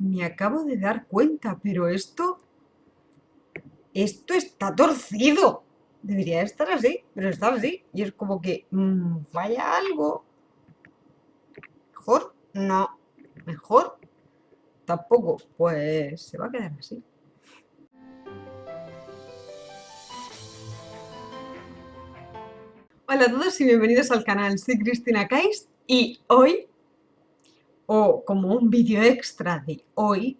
me acabo de dar cuenta, pero esto está torcido. Debería estar así, pero está así. Y es como que falla algo. Mejor no. Mejor tampoco. Pues se va a quedar así. Hola a todos y bienvenidos al canal. Soy Cristina Cais y hoy, o como un vídeo extra de hoy,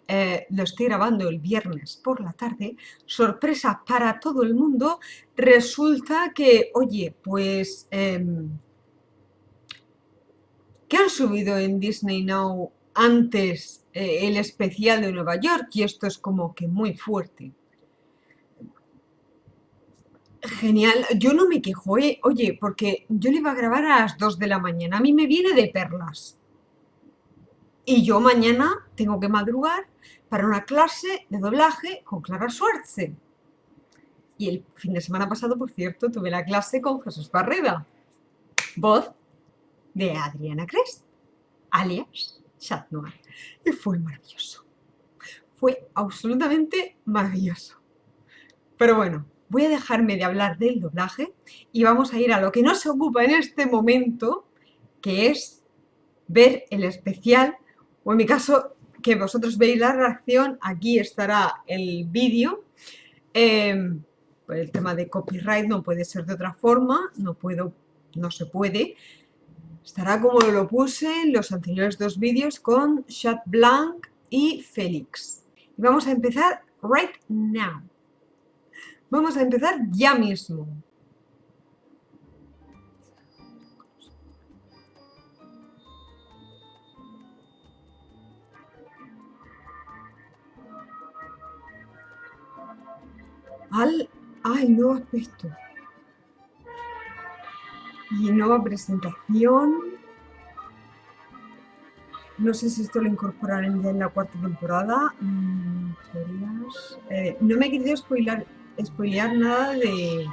lo estoy grabando el viernes por la tarde, sorpresa para todo el mundo, resulta que, oye, pues, que han subido en Disney Now antes el especial de Nueva York y esto es como que muy fuerte. Genial, yo no me quejo, oye, porque yo le iba a grabar a las 2 de la mañana, a mí me viene de perlas. Y yo mañana tengo que madrugar para una clase de doblaje con Clara Schwarze. Y el fin de semana pasado, por cierto, tuve la clase con Jesús Barreda, voz de Adriana Crest, alias Chat Noir. Y fue maravilloso. Fue absolutamente maravilloso. Pero bueno, voy a dejarme de hablar del doblaje y vamos a ir a lo que nos ocupa en este momento, que es ver el especial, o en mi caso, que vosotros veis la reacción, aquí estará el vídeo. Pues el tema de copyright no puede ser de otra forma, no se puede. Estará como lo puse en los anteriores dos vídeos con Chat Blanc y Félix. Y vamos a empezar right now. Vamos a empezar ya mismo. Nuevo aspecto. Y nueva presentación. No sé si esto lo incorporarán ya en la cuarta temporada. No me he querido spoilear nada de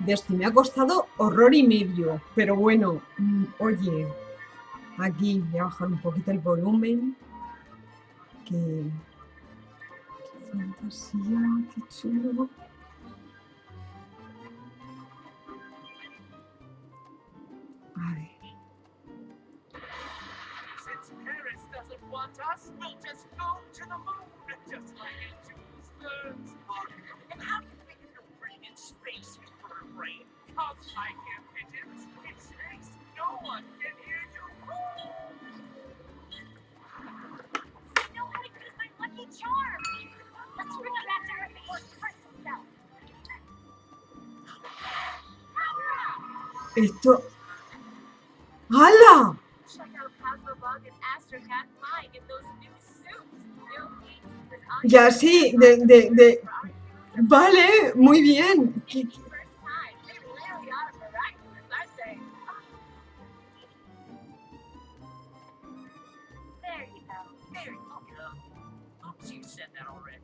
esto. Me ha costado horror y medio. Pero bueno, oye, aquí voy a bajar un poquito el volumen. Qué fantasía, qué chulo. A ver. Want us, we'll just go to the moon, just like in Jules Verne's book. And how do you figure you'll bring in space, you brain? Cause I hear pigeons in space. No one can hear you. I know how to use my lucky charm. Let's bring it back to her before it hurts himself. Esto. ¡Hala! Check out Cosmobug and Astrocat flying in those new suits. Ya sí, Vale, muy bien. You said that already.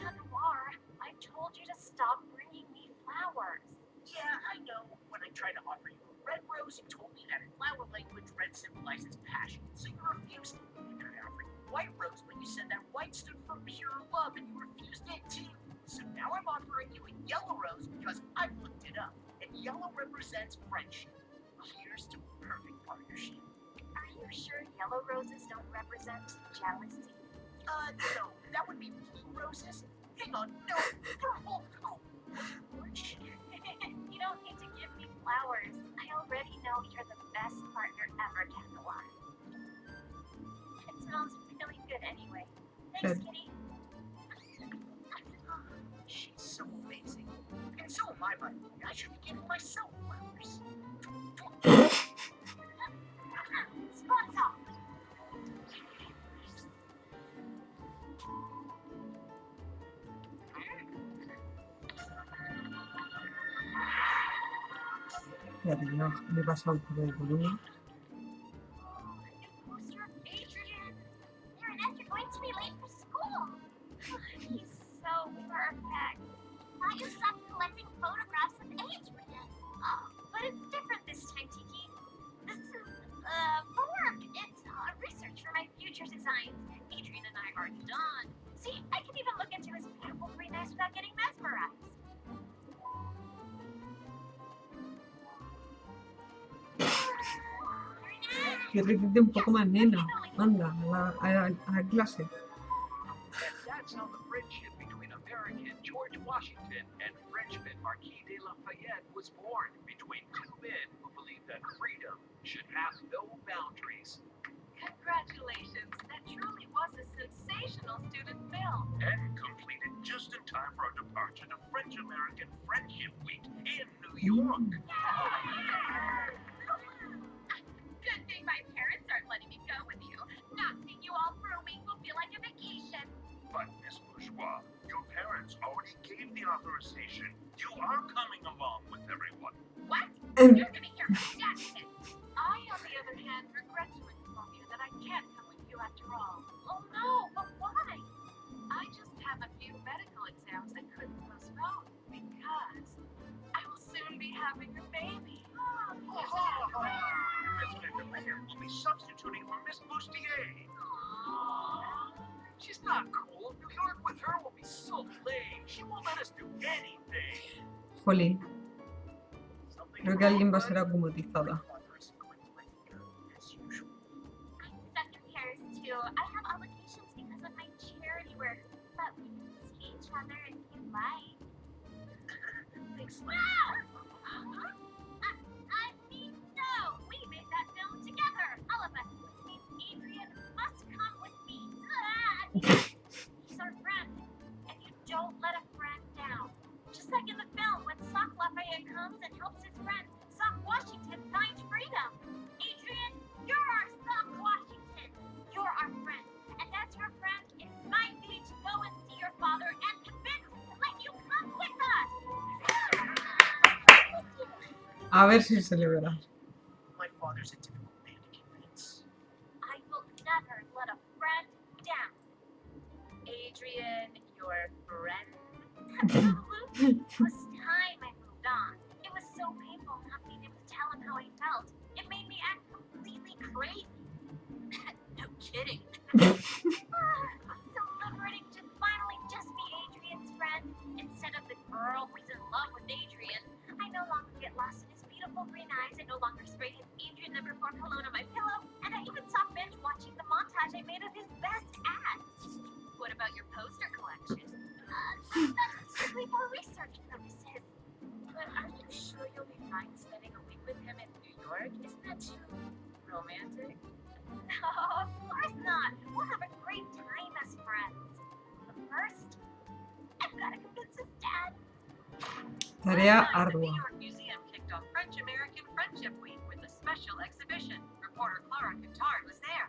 Noir, I told you to stop bringing me flowers. Yeah, I know. When I tried to offer you a red rose, you told me that in flower language, red symbolizes passion, so you refused it. And I offered you a white rose, but you said that white stood for pure love, and you refused it too. So now I'm offering you a yellow rose because I looked it up, and yellow represents friendship. Here's to a perfect partnership. Are you sure yellow roses don't represent jealousy? No, that would be blue roses. Hang on, no, purple. Oh, you don't need to give me flowers. I already know you're the best partner ever, Dandelion. It smells really good anyway. Thanks, Kitty. She's so amazing. And so am I, by the way. I should be giving myself flowers. Spots off. Espérate, me he pasado un poco de volumen. For work. It's research for my future designs. Adrian and I already done. See, I can even look into his beautiful green eyes without getting mesmerized. Que repite un poco más, nena. Anda, a la clase. And that's how the friendship between American George Washington and Frenchman Marquis de Lafayette was born, between two men who believed that freedom should have no boundaries. Congratulations, that truly was a sensational student film. And completed just in time for our departure to French-American Friendship Week in New York. Good thing my parents aren't letting me go with you. Not seeing you all for a week will feel like a vacation. But, Miss Bourgeois, your parents already gave the authorization. You are coming along with everyone. What? Em, You're gonna hear my dad say. I, on the other hand, regret to inform you that I can't come with you after all. Oh no, but why? I just have a few medical exams I couldn't postpone because I will soon be having a baby. Miss Vandermeer will be substituting for Miss Bustier. She's not cool. New York with her will be so lame. She won't let us do anything. Jolín, Something creo que alguien va a ser wrong, acomodizada. bud? As usual. I'm stuck in Paris too. I have obligations because of my charity work, but we can see each other if you like. Thanks. I mean, no! We made that film together, all of us, which means Adrian must come with me. He's our friend, and you don't let a friend down. Just like in the film, when Sock Lafayette comes and helps his friend, Sock Washington, find freedom. Adrian, you're our Sock Washington. You're our friend, and as your friend, it's my duty to go and see your father and convince him to let you come with us. A ver si se le verá. My father's a difficult man to convince. I will never let a friend down. Adrian, your friend? Absolutely. It was time I moved on. It was so painful not being able to tell him how I felt. It made me act completely crazy. No kidding. So liberating to finally just be Adrian's friend instead of the girl who's in love with Adrian. I no longer get lost in his beautiful green eyes. I no longer spray his Adrian number 4 cologne on my pillow. And I even stopped binge watching the montage I made of his best ads. What about your poster collection? That's strictly for research purposes. But are you sure you'll be fine spending a week with him in New York? Isn't that too romantic? No, of course not. We'll have a great time as friends. But first, I've got to convince his dad. Tarea Last night, the New ardua. York Museum kicked off French-American Friendship Week with a special exhibition. Reporter Clara Contard was there.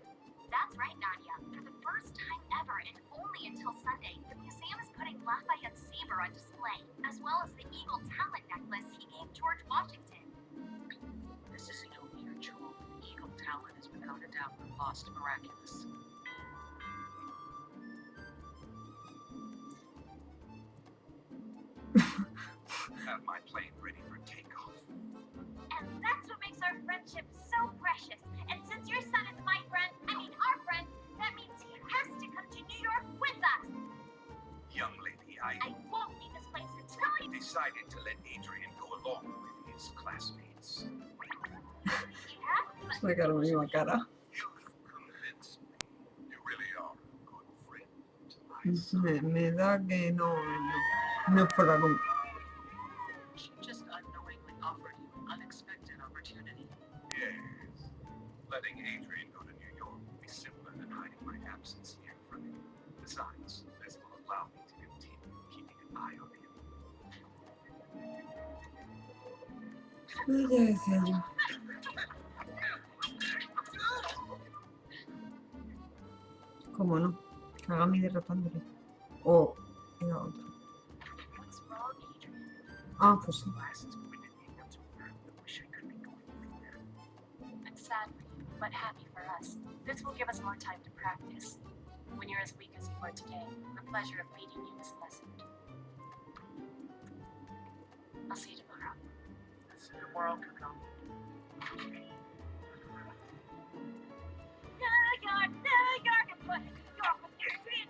That's right, Nadia. For the first time ever, and only until Sunday, the museum is putting Lafayette's saber on display, as well as the Eagle Talent necklace he gave George Washington. This isn't only your jewel. Eagle talent is without a doubt the lost miraculous. Have my plane ready for takeoff. And that's what makes our friendship so precious. And since your son is my friend, our friend, that means he has to come to New York with us. Young lady, I I won't leave this place until he... decided to let Adrian go along with his classmates. Yeah, but Sacar la misma cara. You've convinced me. You really are a good friend to my son. Me da que no es por la She just unknowingly offered you an unexpected opportunity. Yes. Letting Adrian go to New York will be simpler than hiding my absence here from him. Besides, this will allow me to continue keeping an eye on him. Ya decía yo. ¿Cómo no? Kagami derrotándole. O era otro. what's wrong, Adrian? Ah, pues sí. Glasses pointed me once over. I wish I could be going with them. I'm sad for you, but happy for us. This will give us more time to practice. When you're as weak as you are today, the pleasure of meeting you is lessened. I'll see you tomorrow. See you tomorrow, Kakao. New York, and put New York with Adrian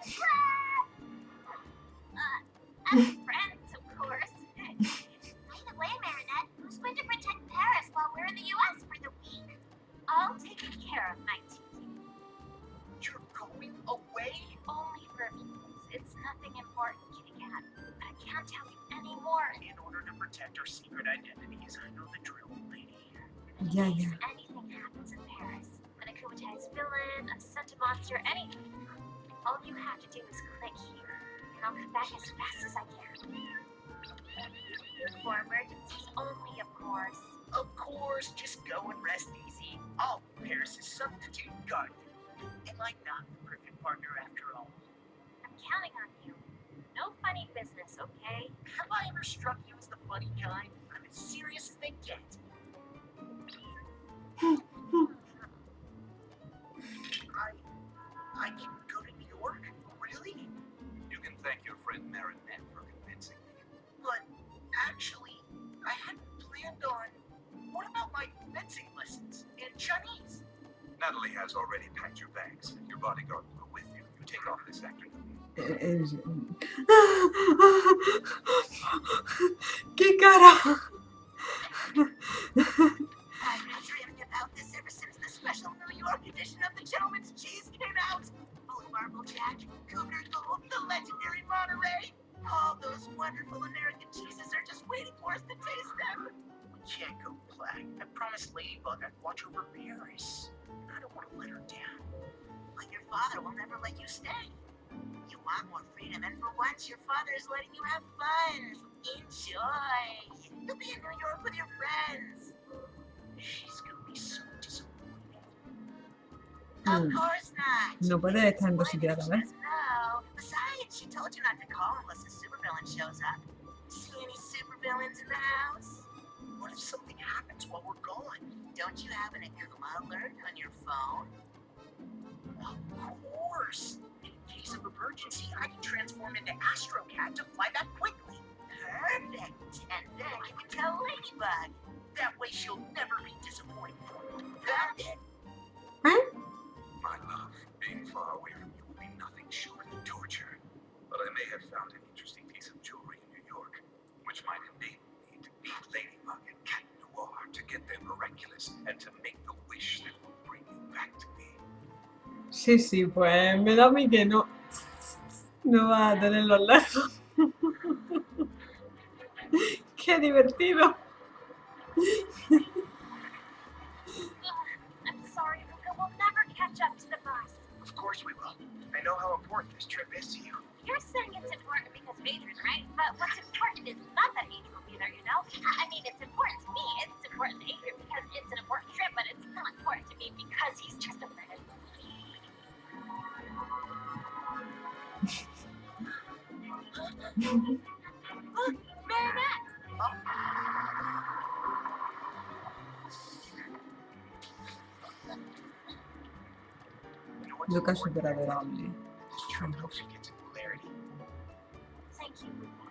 can't tell you anymore. In order to protect our secret identities, I know the drill, lady. In Ya, case ya. anything happens in Paris, an Akumatized villain, a Scented monster, anything, all you have to do is click here, and I'll come back as fast as I can. For emergencies only, of course. Of course, just go and rest easy. I'll be Paris' substitute guardian. Am I not the perfect partner after all? I'm counting on you. No funny business, okay? Have I ever struck you as the funny kind? I'm as serious as they get. I can go to New York? Really? You can thank your friend Marinette for convincing me. But actually, I hadn't planned on. What about my fencing lessons and Chinese? Natalie has already packed your bags. Your bodyguard will go with you. You take off this afternoon. ¡Qué cara! I've been dreaming about this ever since the special New York edition of the Gentleman's Cheese came out. Blue Marble Jack, Cougar Gold, the legendary Monterey. All those wonderful American cheeses are just waiting for us to taste them. We can't go black. I promised Ladybug I'd watch over Paris. I don't want to let her down. But your father will never let you stay. You want more freedom, and for once, your father is letting you have fun. Enjoy. You'll be in New York with your friends. She's gonna be so disappointed. Of course not. No puede estar en dos She sitios a la vez. doesn't know. Besides, she told you not to call unless a supervillain shows up. See any supervillains in the house? What if something happens while we're gone? Don't you have an Akuma alert on your phone? Of course. In case of emergency, I can transform into Astro Cat to fly back quickly. Perfect. And then you can tell Ladybug. That way she'll never be disappointed. Found it. My love, being far away from you will be nothing short of torture. But I may have found an interesting piece of jewelry in New York, which might enable me to beat Ladybug and Cat Noir to get their miraculous and to make the wish that will bring you back to me. Sí, sí, pues me da a mí que no. No va a tenerlos lejos. ¡Qué divertido! I'm sorry, Luca. We'll never catch up to the bus. Of course we will. I know how important this trip is to you. You're saying it's important because of Adrian, right? But what's important is not that Adrian will be there, you know? I mean, it's important to me. It's important to Adrian because it's an important trip, but it's not important to me because he's just a friend. Look, Marinette! Lucas es súper adorable. This trip helps you get some clarity. Thank you, Luca.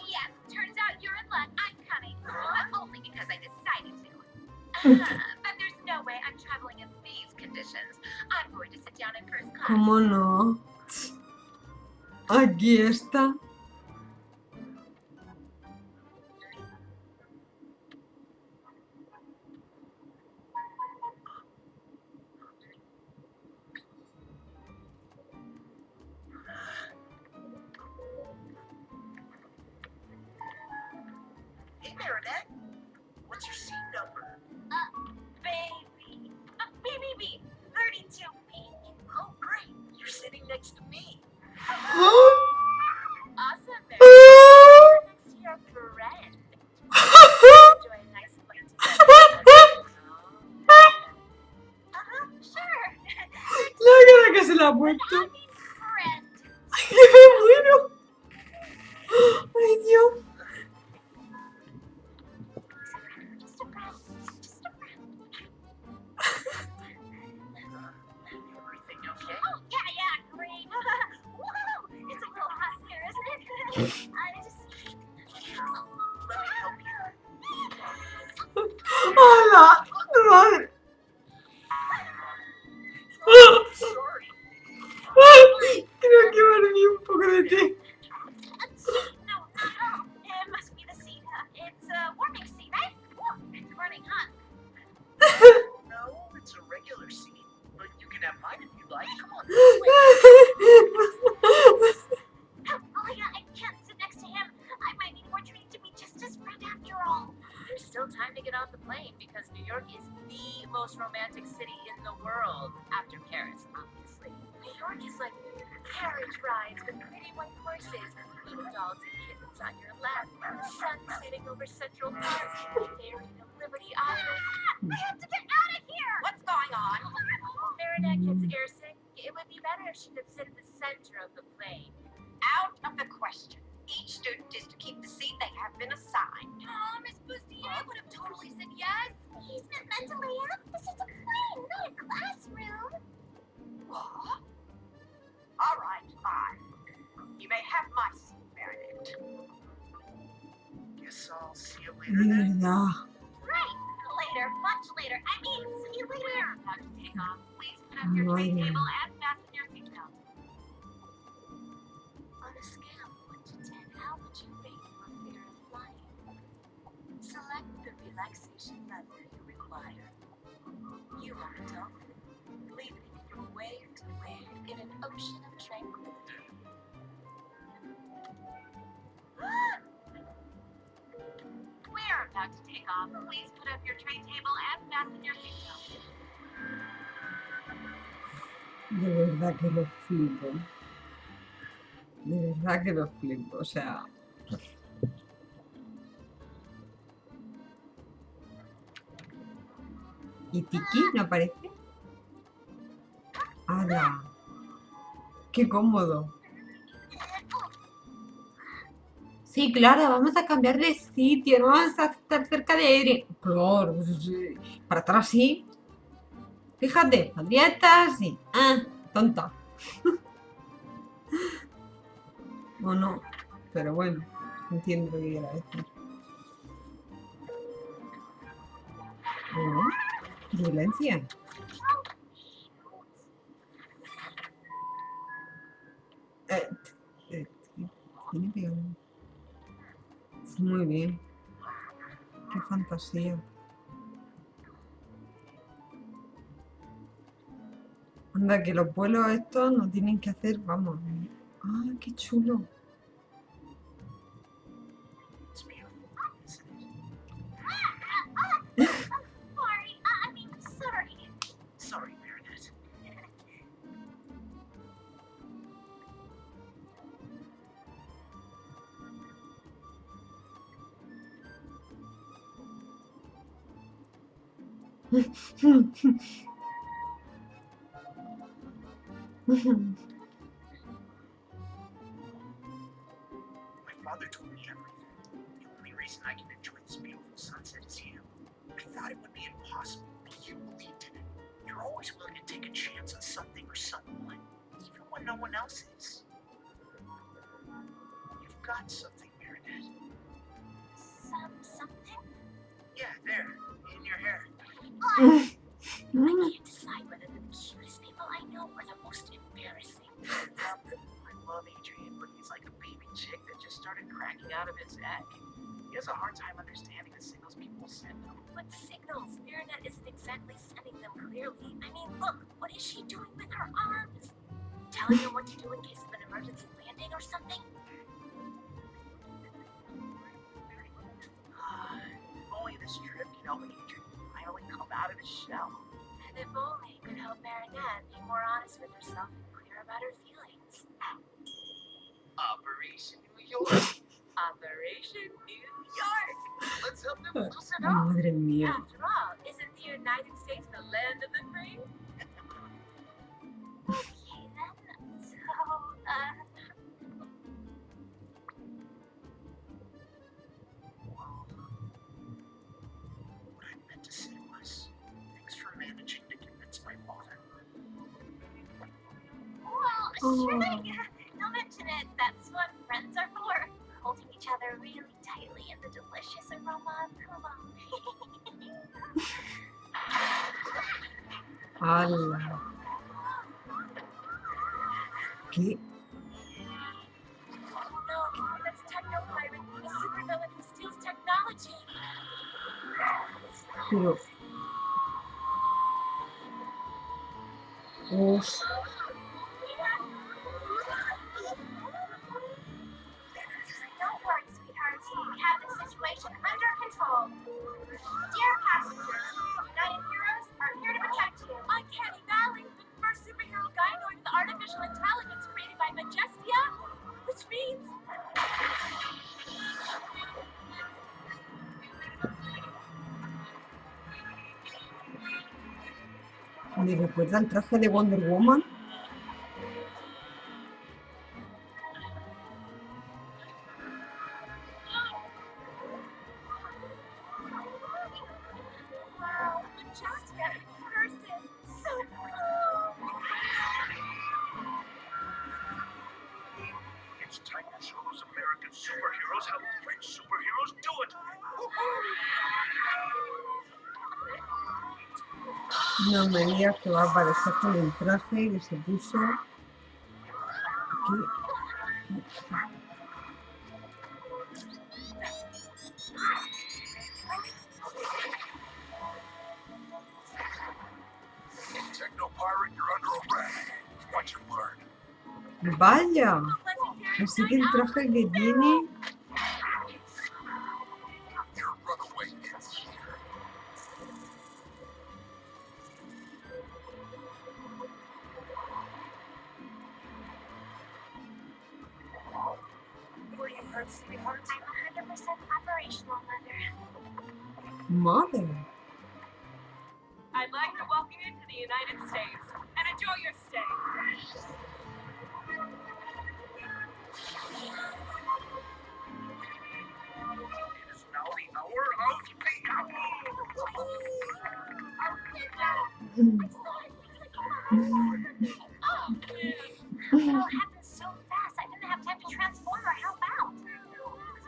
Yes, turns out you're in luck. I'm coming. But only because I decided to. But there's no way I'm traveling in these conditions. I'm going to sit down in first class. ¿Cómo no? Aquí está. Hey, Marinette. What's your seat number? Baby. BBB. 32B. Oh, great. You're sitting next to me. Awesome, Marinette. Next to your friend. Enjoy a nice flight together. Sure. La cara que se le ha puesto. I mean, friend. ¡Ay, qué bueno! ¡Ay, Dios! Just a friend. Just a friend. Everything okay? Oh, yeah, great. Woohoo! It's a little hot here, isn't it? I just... Let me help you. Madre. Sorry. Creo que bebí un poco de té. No, not at all. It must be the seed. It's a warming seed, right? Ooh, it's burning hot. No, it's a regular seed. But you can have mine if you like. Come on. Oh yeah, I can't sit next to him. I might need more training to be just his friend after all. There's still time to get off the plane because New York is the most romantic city in the world after Paris, obviously. New York is like carriage rides with pretty white horses, little dogs and kittens on your lap, sun setting over Central Park, ferry to Liberty Island. I have to get out of here! What's going on? Marinette gets airsick. It would be better if she could sit at the center of the plane. Out of the question. Each student is to keep the seat they have been assigned. Oh, Miss Bustier would have totally said yes. Please, Miss Mentalea. This is a plane, not a classroom. What? All right, fine. You may have my seat, Meredith. Guess I'll see you De later then. verdad. Right. Later, much later. I mean, see you later. About to take off. Please put up your tray Madre. table and fasten your seatbelt. On a scale of 1 to 10, how would you rate your fear of flying? Select the relaxation level you require. You are a dolphin, leaping from wave to wave in an ocean of tranquility. We're about to take off. Please put up your tray table and fasten your seatbelt. De verdad que lo flipo. De verdad que lo flipo. O sea. ¿Y Tiki no aparece? ¡Hala! ¡Qué cómodo! Sí, claro, vamos a cambiar de sitio, no vamos a estar cerca de Adrian. Claro, pues, sí. Para estar así. Fíjate, podría estar así. Ah, tonta. O no, pero bueno, entiendo lo que quiera decir. Oh, violencia. Tiene pegado. Muy bien. Qué fantasía. Anda, que los vuelos estos no tienen que hacer, vamos. ¡Ah, qué chulo! It's beautiful, isn't it? Sorry, I mean, sorry. Sorry, Meredith. My father told me everything. The only reason I can enjoy this beautiful sunset is you. I thought it would be impossible, but you believed in it. You're always willing to take a chance on something or someone, even when no one else is. You've got something, Meredith. Something? Yeah, there, in your hair. I can't decide whether they're the cutest people I know or the most embarrassing. I love Adrian, but he's like a baby chick that just started cracking out of his egg. He has a hard time understanding the signals people send him. What signals? Marinette isn't exactly sending them clearly. I mean, look, what is she doing with her arms? Telling him what to do in case of an emergency landing or something? If only this trip could help Adrian finally come out of his shell. And if only it could help Marinette be more honest with herself and clear about her feelings. Operation New York. Operation New York! Let's help them loosen up. Madre mía. After all, isn't the United States the land of the free? Okay then, so, What I meant to say was, thanks for managing to convince my father. well, sure thing. Don't mention it. That's what friends are for. Holding each other really tightly in the delicious aroma of cologne. ¡Hala! ¿Qué? Oh no, that's Technopirate, the supervillain who steals technology. Pero... Uf, Don't worry, sweethearts. We have the situation under control. Dear passengers, United Heroes are here to protect you. Uncanny Valley, the first superhero gynoid with artificial intelligence created by Majestia, which means me recuerda el traje de Wonder Woman. wow, Majestia in person. So cool. It's time to show those American superheroes how French superheroes do it. No me digas que va a aparecer con el traje que se puso. ¿Qué? Technopirate, you're under arrest. Watch your word. Vaya, así que el traje que tiene. Your runaway is here. Were you hurt, sweetheart? I'm 100% operational, Mother. Madre. I'd like to welcome you to the United States and enjoy your stay. It is now the hour of Oh, it happened so fast. I didn't have time to transform or help out.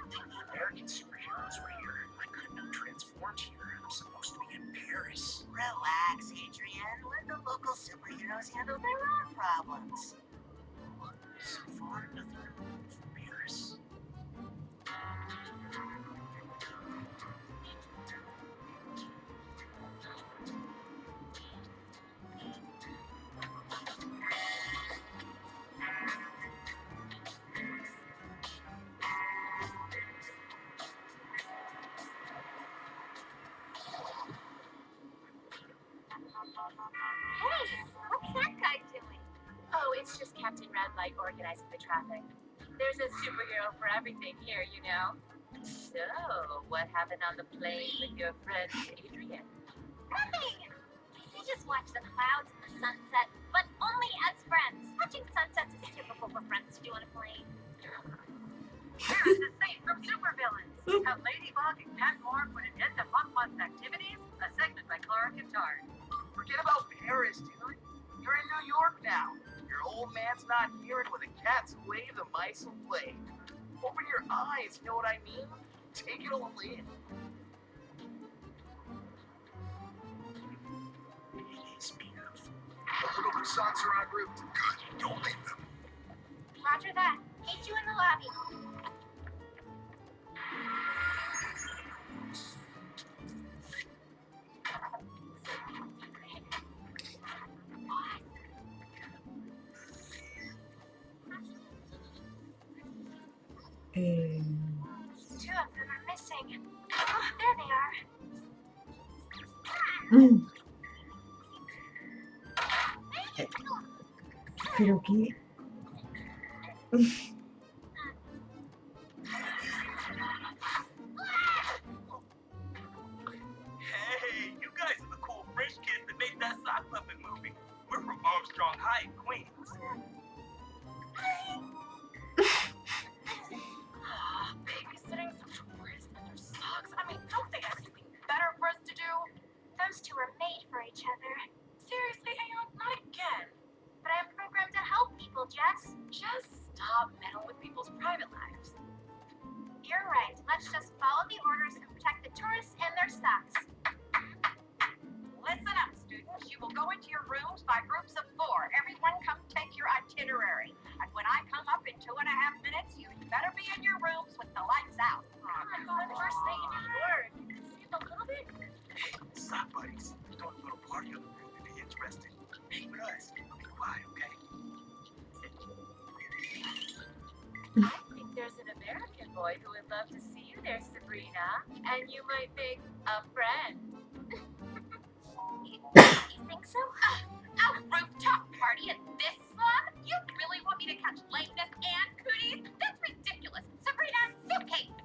The American superheroes were here. I couldn't have transformed here. I'm supposed to be in Paris. Relax, Adrian. Let the local superheroes handle their own problems. So far, nothing to move from Paris. Hey, what's that guy doing? Oh, it's just Captain Red Light organizing the traffic. There's a superhero for everything here, you know. So, what happened on the plane with your friend Adrian? Nothing. We just watch the clouds and the sunset, but only as friends. Watching sunsets is typical for friends to do on a plane. Here's the scene from Supervillains. How Ladybug and Catmore put an end to Buck-Buck's activities, a segment by Clara Kintard. Forget about Paris, dude. You're in New York now. Your old man's not here, and with a cat's wave, the mice will play. Open your eyes, you know what I mean? Take it all in. It is beautiful. The little croissants are en route. Good. Don't leave them. Roger that. Meet you in the lobby. Two of them are missing. Oh, there they are. Pero qué. Hey, you guys are the cool French kids that made that sock puppet movie. We're from Armstrong High in Queens. Babysitting some tourists and their socks. I mean, don't they have anything better for us to do? Those two are made for each other. Seriously, Aeon, not again. But I'm programmed to help people, Jess. Just stop meddling with people's private lives. You're right. Let's just follow the orders and protect the tourists and their socks. Listen up, students. You will go into your rooms by groups of 4. Everyone come take your itinerary. And when I come up in 2.5 minutes, you better be in your rooms with the lights out. First day in New York. Sleep a little bit. Stop, buddies. Don't put a party on the roof if you're interested. Hang with us. Be quiet, okay? I think there's an American boy who would love to see you there, Sabrina. And you might make a friend. You think so? A rooftop party at this slum? You really want me to catch lameness and cooties? That's ridiculous. Sabrina, suitcase.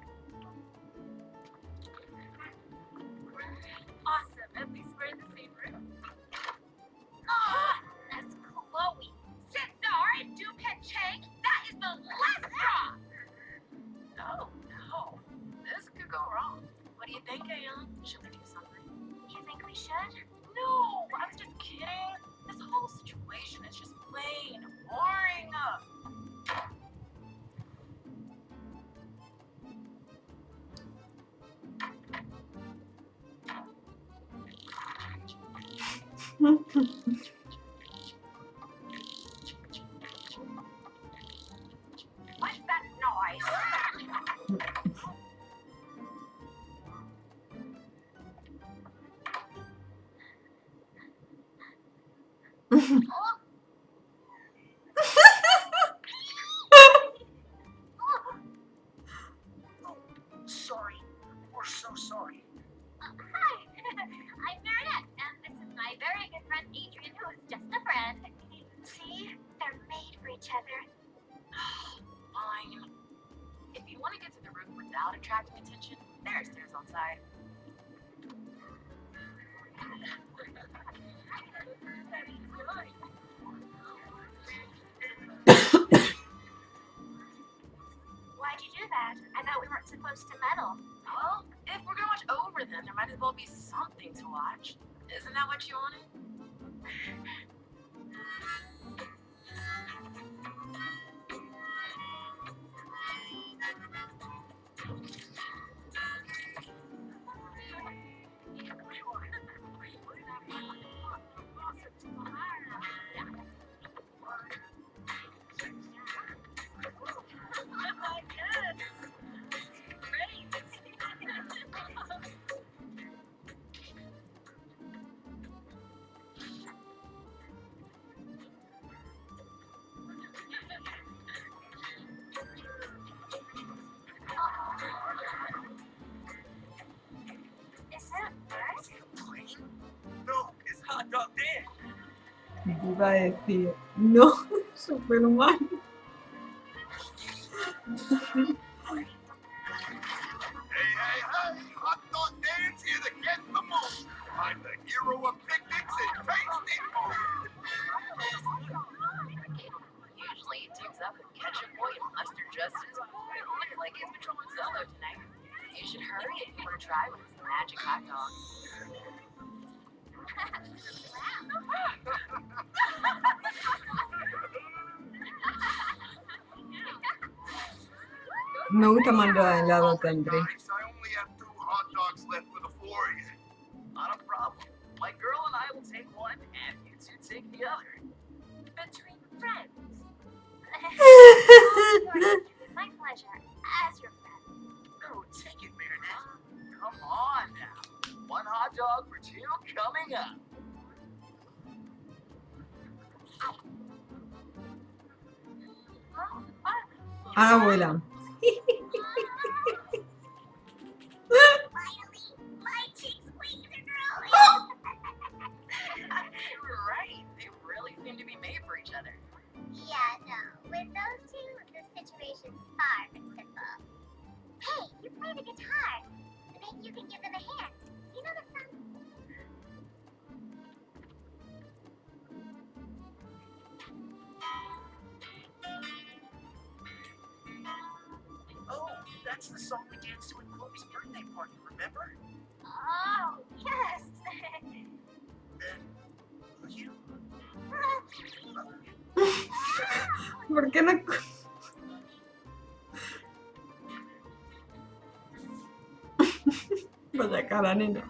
Awesome. At least we're in the same room. That's Chloe. Cesar and Duquette Chang? That is the last straw. Oh, no. This could go wrong. What do you think, Ayan? Should we do something? You think we should? No, I was just kidding. This whole situation is just plain boring. What's that noise? Sorry. We're so sorry. Hi, I'm Marinette, and this is my very good friend Adrian, who is just a friend. See? They're made for each other. Fine. If you want to get to the roof without attracting attention, there are stairs on side. Why'd you do that? I thought we weren't supposed to meddle. Well, if we're gonna watch over them, there might as well be something to watch. Isn't that what you wanted? Is it first? Plane? No, it's Hot Dog Dan. Iba a decir, no, Superman. Hey, hey, hey! Hot Dog Dan's here to get the most. I'm the hero of picnics and tasty food. Usually he teams up with Ketchup Boy and Mustard Justice. Looks like he's patrolling solo tonight. You should hurry if you want to try one of his magic hot dogs. Me gusta más lo de helado country. Guys, I only have 2 hot dogs left for the 4 of you. Not a problem. My girl and I will take one, and you two take the other. Between friends. My pleasure, as your friend. Oh, take it, Marinette. Come on now. 1 hot dog for 2 coming up. A la abuela. Finally, my cheeks please are growing. You were right. They really seem to be made for each other. Yeah, no. With those two, the situation's far from simple. Hey, you play the guitar. Maybe you can give them a hand. You know the song? Oh, that's the song we danced to at Chloe's birthday party, remember? Oh, yes. Will you? ¿Por qué no? Vaya cara, nena.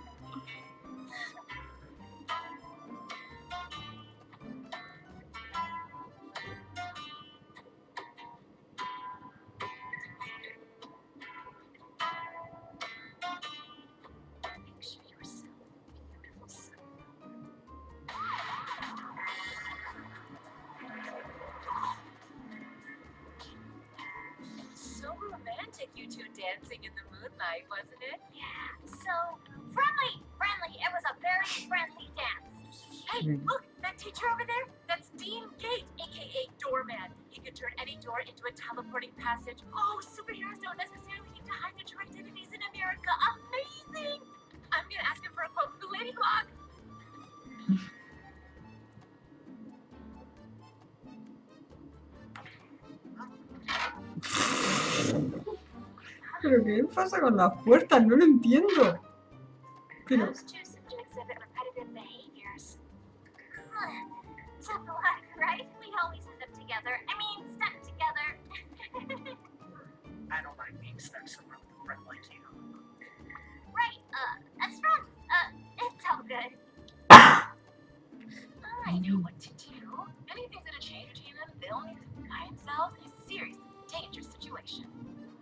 romantic, you two dancing in the moonlight, wasn't it? Yeah, so friendly. It was a very friendly dance. Hey, look, that teacher over there? That's Dean Gate, aka Doorman. He can turn any door into a teleporting passage. Oh, superheroes don't necessarily need to hide their true identities in America. Amazing! I'm gonna ask him for a quote from the Lady Clock. ¿Pero qué pasa con las puertas? No lo entiendo. Pero... Those two seem to exhibit repetitive behaviors. Tough luck, right? We always end up together. I mean, stuck together. I don't like being stuck somewhere with a friend like you. Right, as friends, it's all good. I know what to do. Anything's gonna change between them. They'll need to find themselves in a serious, dangerous situation.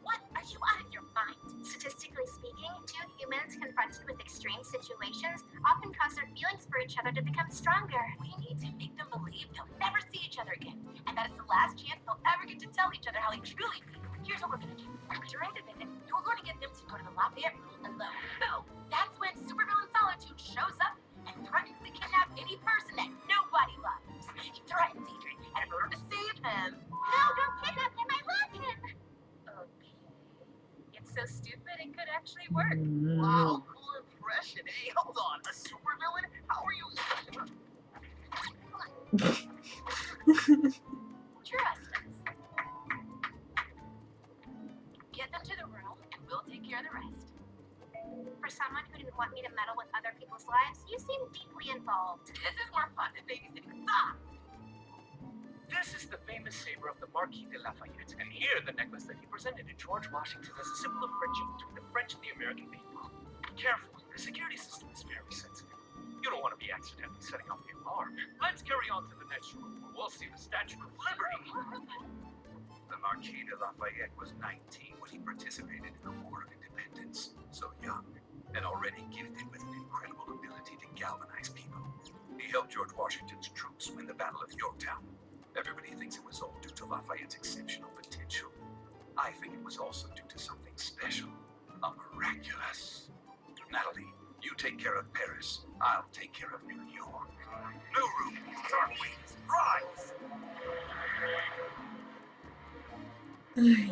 What? Are you out of your mind? Statistically speaking, two humans confronted with extreme situations often cause their feelings for each other to become stronger. We need to make them believe they'll never see each other again, and that is the last chance they'll ever get to tell each other how they truly feel. Here's what we're gonna do. During the visit, you're going to get them to go to the Lafayette room alone. Boom! That's when Supervillain Solitude shows up and threatens to kidnap any person that nobody loves. He threatens Adrian, and in order to save him... No, don't kidnap him. I love him. Okay. It's so stupid it could actually work. Wow, cool impression, eh? Hold on, a supervillain? How are you? Trust us. Get them to the room, and we'll take care of the rest. For someone who didn't want me to meddle with other people's lives, you seem deeply involved. This is more fun than babysitting socks. This is the famous saber of the Marquis de Lafayette, and here the necklace that he presented to George Washington as a symbol of friendship between the French and the American people. Careful, the security system is very sensitive. You don't want to be accidentally setting off the alarm. Let's carry on to the next room, where we'll see the Statue of Liberty. The Marquis de Lafayette was 19 when he participated in the War of Independence. So young, and already gifted with an incredible ability to galvanize people. He helped George Washington's troops win the Battle of Yorktown. Everybody thinks it was all due to Lafayette's exceptional potential. I think it was also due to something special, a miraculous. Natalie, you take care of Paris. I'll take care of New York. New room, dark wings, rise! Ay,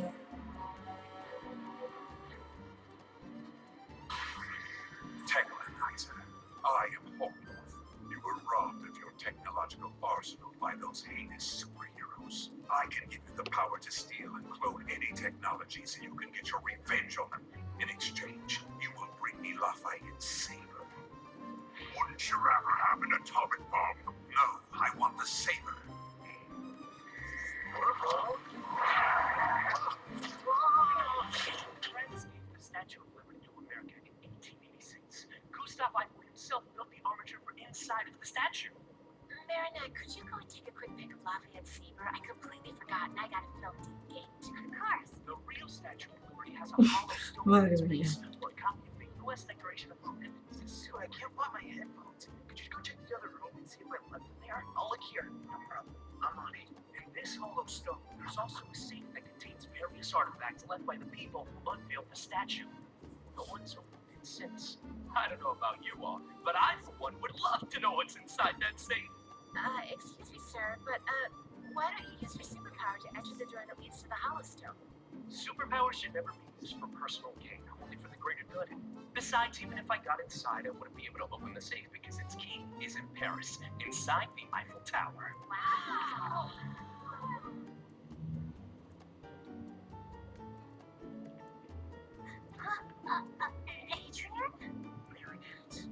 Techlanizer, I am Hawkmoth. You were robbed of your technological arsenal by those heinous superheroes. I can give you the power to steal and clone any technology so you can get your revenge on them. In exchange, you will bring me Lafayette's saber. Wouldn't you rather have an atomic bomb? No, I want the saber. France gave the Statue of Liberty to America in 1886. Gustav Eiffel himself built the armature for inside of the statue. Marinette, could you go and take a quick pic of Lafayette's saber? I completely forgot, and I gotta film Dean Gate. Of course. The real Statue of Liberty has a hollow stone in Madre its mía. base, or a copy of the U.S. Declaration of Independence. So I can't find my headphones. Could you go check the other room and see if I left them there? I'll look here. No problem. I'm on it. In this hollow stone, there's also a safe that contains various artifacts left by the people who unveiled the statue. No one's opened it since. I don't know about you all, but I, for one, would love to know what's inside that safe. Excuse me, sir, but, why don't you use your superpower to enter the door that leads to the Hollow Stone? Superpowers should never be used for personal gain, only for the greater good. Besides, even if I got inside, I wouldn't be able to open the safe because its key is in Paris, inside the Eiffel Tower. Wow. Adrian? Marinette.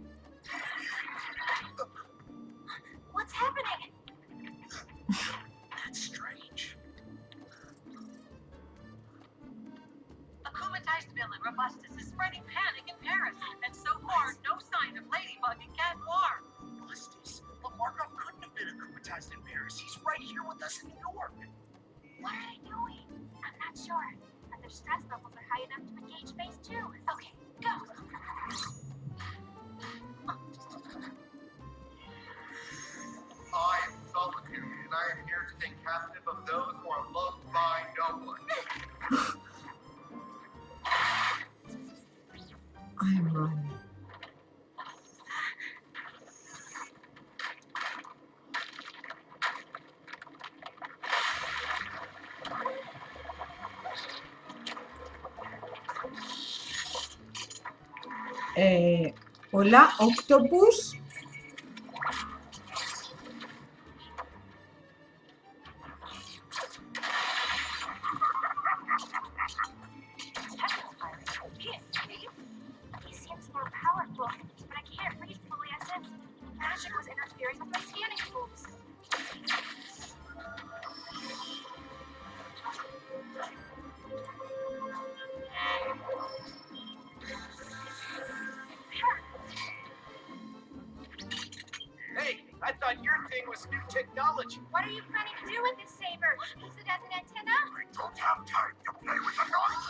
What's happening? That's strange. A traumatized villain, Robustus, is spreading panic in Paris, and so far, no sign of Ladybug and Cat Noir. Bustus, but Markov couldn't have been akumatized in Paris. He's right here with us in New York. What are they doing? I'm not sure, but their stress levels are high enough to engage phase 2. Okay, go! I am Solitude, and I am here to take captive of those who are loved by no one. Hola, Octopus. He seems more powerful, but I can't read fully as if magic was interfering with my scanning tools. Hey, I thought your thing was new technology. What are you planning to do with this saber? Use it as an antenna? I don't have time to play with the noise.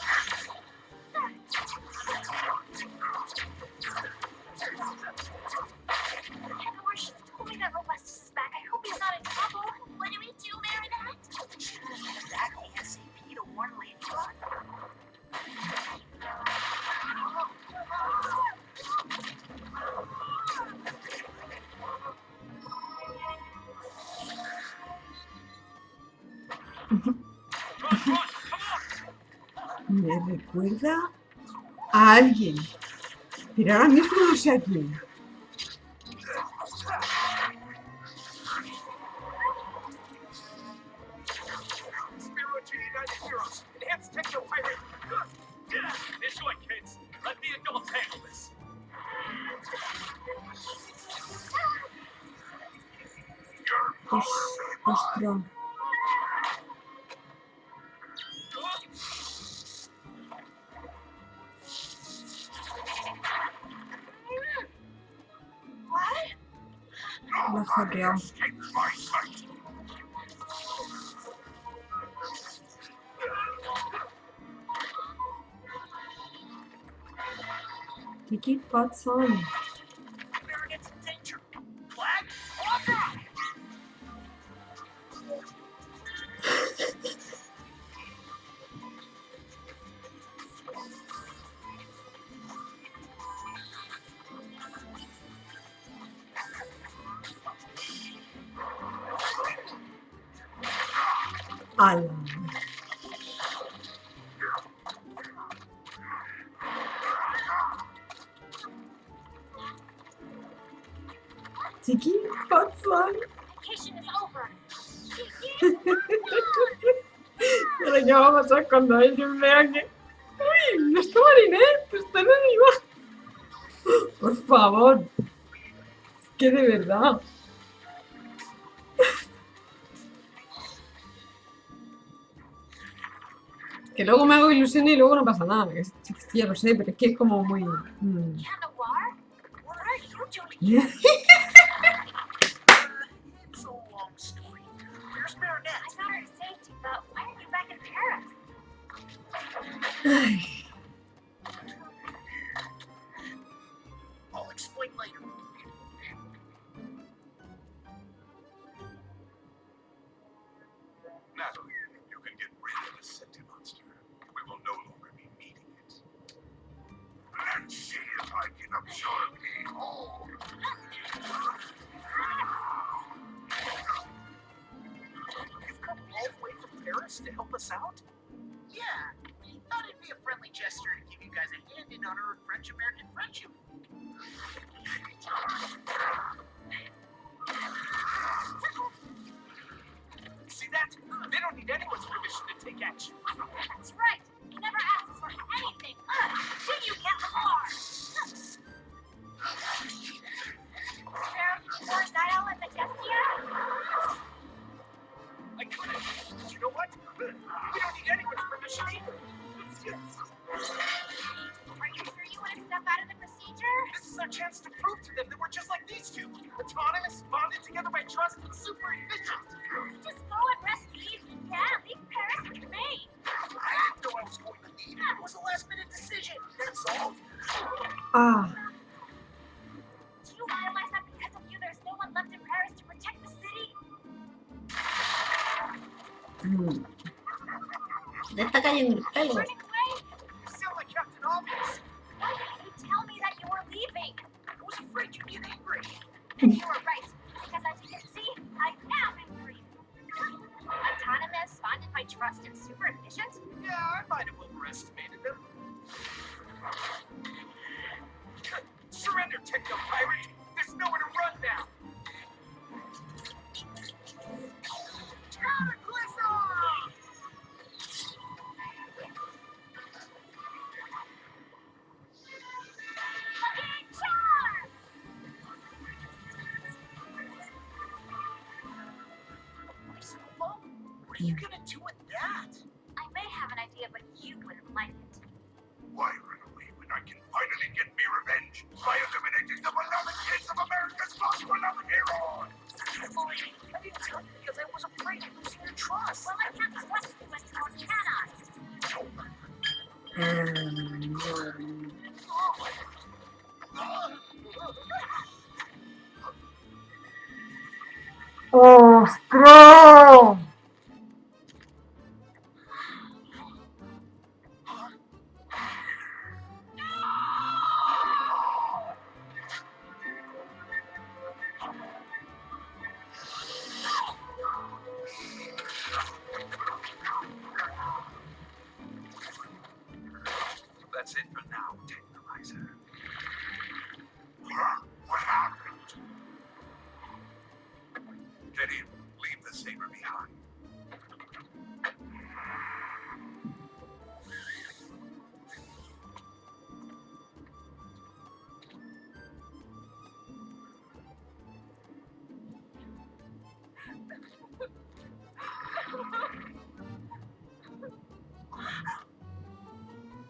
Marsh told me that Robustus is back. I hope he's not in trouble. What do we do, Marinette? That ASAP to warn Ladybug. Me recuerda a alguien, pero ahora mismo no sé a quién. Spiro to United Heroes. Enhanced Techno Pirate. This way, kids. Let the adults handle this. Ostras. La ha hackeado. Escapes my sight. Tiki Patson. Marinette's in danger. Flag, lock up! Ala. Tiki Patson. Vacation is over. Pero ¿qué va a pasar cuando ellos vean que... ¡Uy! ¡No está Marinette! ¡Está en arriba! Por favor. Que de verdad. Que luego me hago ilusiones y luego no pasa nada. Que ya lo sé, pero es que es como muy... Candawar? What are you doing? It's a long story. Where's Marinette? I got her to safety, but why are you back in Paris? I'll explain later. Natalie, you can get rid of the Senti monster. We will no longer be needing it. Let's see if I can absorb the whole. You've come all the way from Paris to help us out? Yeah, we thought it'd be a friendly gesture to give you guys a hand in honor of French-American friendship. See that? They don't need anyone's permission to take action. That's right. You never asked us for anything. Did you get the car? Or Dial and Majestia? I couldn't. You know what? We don't need anyone's permission either. Are you sure you want to step out of the procedure? This is our chance to prove to them that we're just like these two. Autonomous, bonded together by trust, and super efficient. Just go and rest easy. Yeah, leave Paris with me. I didn't know I was going to leave. It was a last-minute decision. That's all. Ah. Do you realize that because of you, there's no one left in Paris to protect the city? Le está cayendo el pelo. Running away? You sound like Captain Obvious. Why didn't you tell me that you were leaving? I was afraid you'd get angry. And you were right, because as you can see, I am angry. Autonomous, bonded by trust, and super efficient? Yeah, I might have overestimated them. What are you gonna do with that? I may have an idea, but you wouldn't like it. Why run away when I can finally get me revenge by eliminating the beloved kids of America's most beloved hero? Emily, I didn't tell you because I was afraid of losing your trust. Well, I can't trust you anymore, can I? ¡Ostras! That's it for now, Technomyzer. What happened? Get in. Leave the saber behind.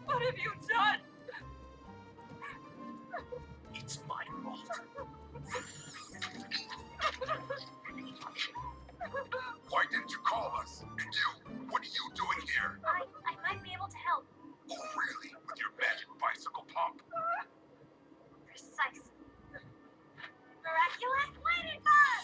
What have you done? It's my fault. Why didn't you call us? And you, what are you doing here? I might be able to help. Oh, really? With your magic bicycle pump? Precisely. Miraculous ladybug!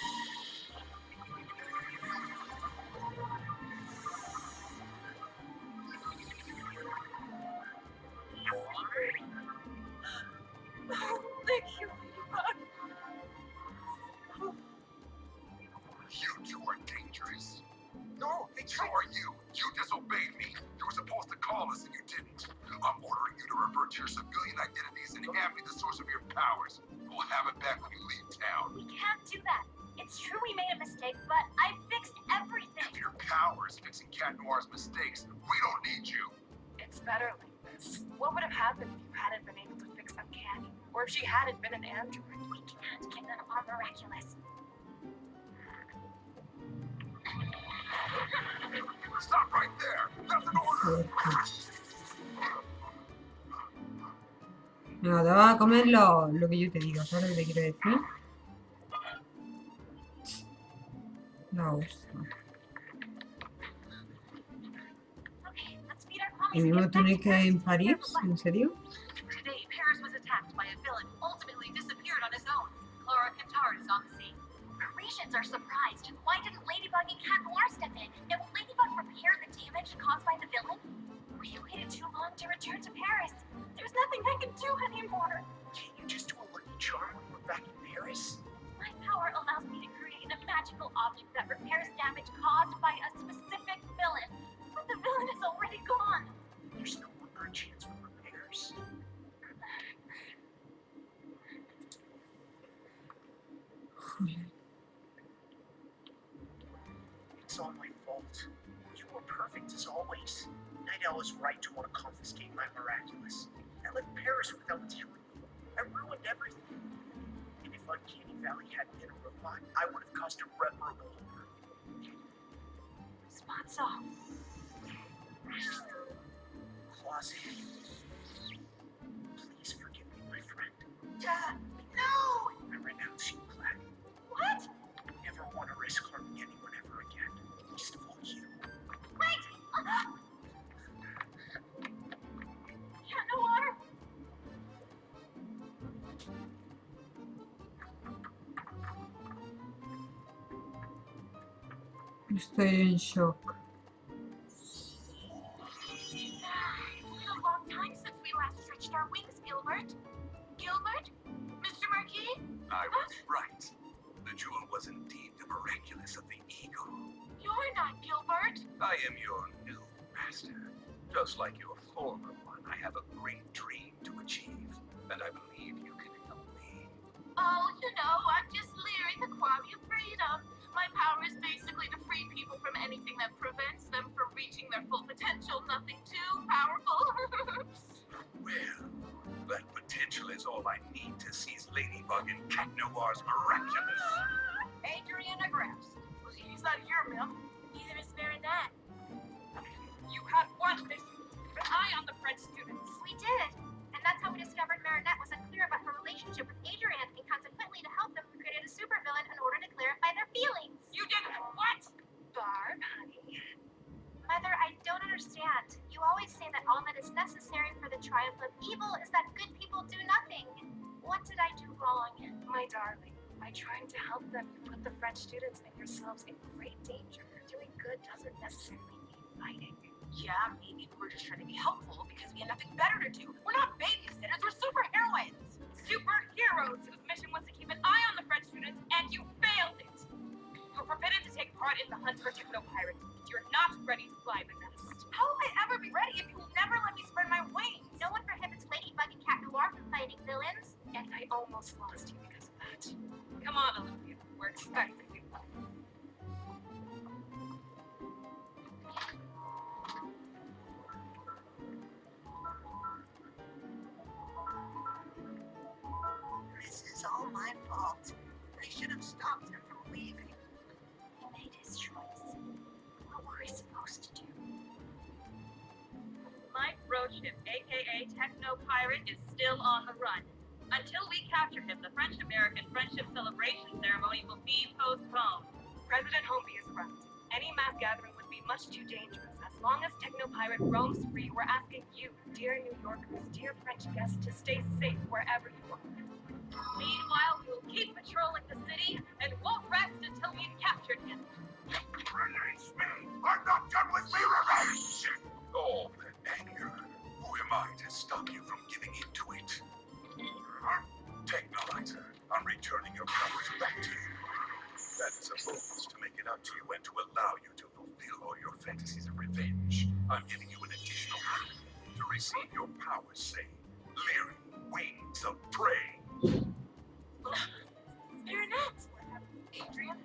Thank you, Ladybug. You two are dangerous. No, so are you. You disobeyed me. You were supposed to call us and you didn't. I'm ordering you to revert to your civilian identities and hand me the source of your powers. We'll have it back when you leave town. We can't do that. It's true we made a mistake, but I fixed everything. If your powers fixing Cat Noir's mistakes, we don't need you. It's better like this. What would have happened if you hadn't been able to fix Uncanny? Or if she hadn't been an android? We can't give them our miraculous. Stop right there. That's an order. No, te vas a comer lo que yo te digo, ¿sabes lo que te quiero decir? No, Okay, let's meet our promise. ¿el mismo túnel que en París? ¿En serio? Today, Paris was attacked by a villain who ultimately disappeared on his own. Clara Cantard is on the scene. Parisians are surprised. Why didn't Ladybug and Cat Noir step in? And will Ladybug repair the damage caused by the villain? We waited too long to return to Paris. There's nothing I can do anymore. Can't you just do a lucky charm when we're back in Paris? My power allows me to create a magical object that repairs damage caused by a specific villain. But the villain is already gone. There's no longer a chance for repairs. It's all my fault. You were perfect as always. Night Owl was right to want to confiscate my miraculous. I left Paris without telling you. I ruined everything. And if Uncanny Valley hadn't been a robot, I would have caused irreparable harm. Spots off. Closet. Please forgive me, my friend. No! I renounce you, Black. What? Never want to risk harming anyone ever again. Least of all you. Wait! Cat Noir! Estoy en shock. It's been a long time since we last stretched our wings, Gilbert. Gilbert? Mr. Marquis? I was right. The jewel was indeed the miraculous of the eagle. You're not Gilbert. I am your new master. Just like your former one, I have a great dream to achieve, and I believe you can help me. Oh, you know, I'm just leering the quality of freedom. My power is basically to free people from anything that prevents them from reaching their full potential. Nothing too powerful. Well, that potential is all I need to seize Ladybug and Cat Noir's miraculous. Adriana Grass. He's not here, ma'am. Neither is Marinette. triumph of evil is that good people do nothing. What did I do wrong? My darling, by trying to help them, you put the French students and yourselves in great danger. Doing good doesn't necessarily mean fighting. Yeah, maybe we were just trying to be helpful because we had nothing better to do. We're not babysitters, we're superheroines. Superheroes whose mission was to keep an eye on the French students, and you failed it. You're forbidden to take part in the hunt for Technopirate. You're not ready to fly the nest. How will I ever be ready if you will never let me spread my wings? No one prohibits Ladybug and Cat Noir from fighting villains. And I almost lost you because of that. Come on, Olivia. We're expecting you. This is all my fault. I should have stopped him from leaving. He made his choice. What were we supposed to do? Mike Roachip, aka Technopirate, is still on the run. Until we capture him, the French-American Friendship Celebration ceremony will be postponed. President Homby is right. Any mass gathering would be much too dangerous. As long as Technopirate roams free, we're asking you, dear New Yorkers, dear French guests, to stay safe wherever you are. Meanwhile, we will keep patrolling the city and won't rest until we've captured him. Release me! I'm not done with me revenge! All that anger. Who am I to stop you from giving in to it? Technolizer, I'm returning your powers back to you. That is a bonus to make it up to you and to allow you to fulfill all your fantasies of revenge. I'm giving you an additional weapon to receive your powers, say, Leering Wings of Prey. Marinette! Adrian?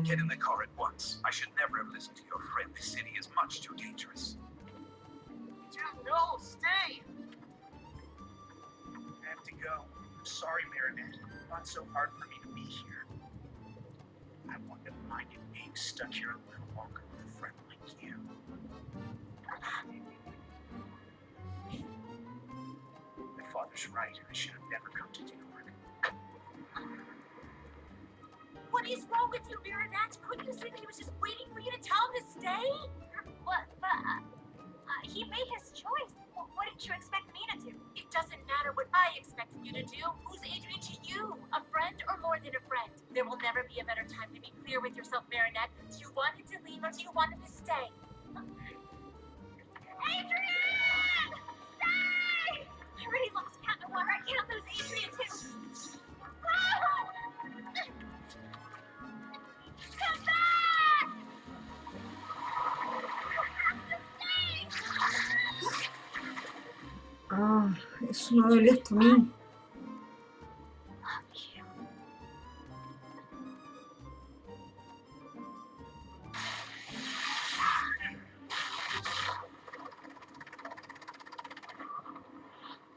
Get in the car at once. I should never have listened to your friend. This city is much too dangerous. Dude, no, stay! I have to go. I'm sorry, Marinette. It's not so hard for me to be here. I wouldn't have minded being stuck here a little longer with a friend like you. My father's right. I should have never come to New York. What is wrong with you, Marinette? Couldn't you see that he was just waiting for you to tell him to stay? He made his choice. What did you expect me to do? It doesn't matter what I expected you to do. Who's Adrian to you? A friend or more than a friend? There will never be a better time to be clear with yourself, Marinette. Do you want him to leave or do you want him to stay? Adrian! Stay! I already lost Cat Noir. I can't lose Adrian too. Come back! Ah, eso me dolió hasta a mí.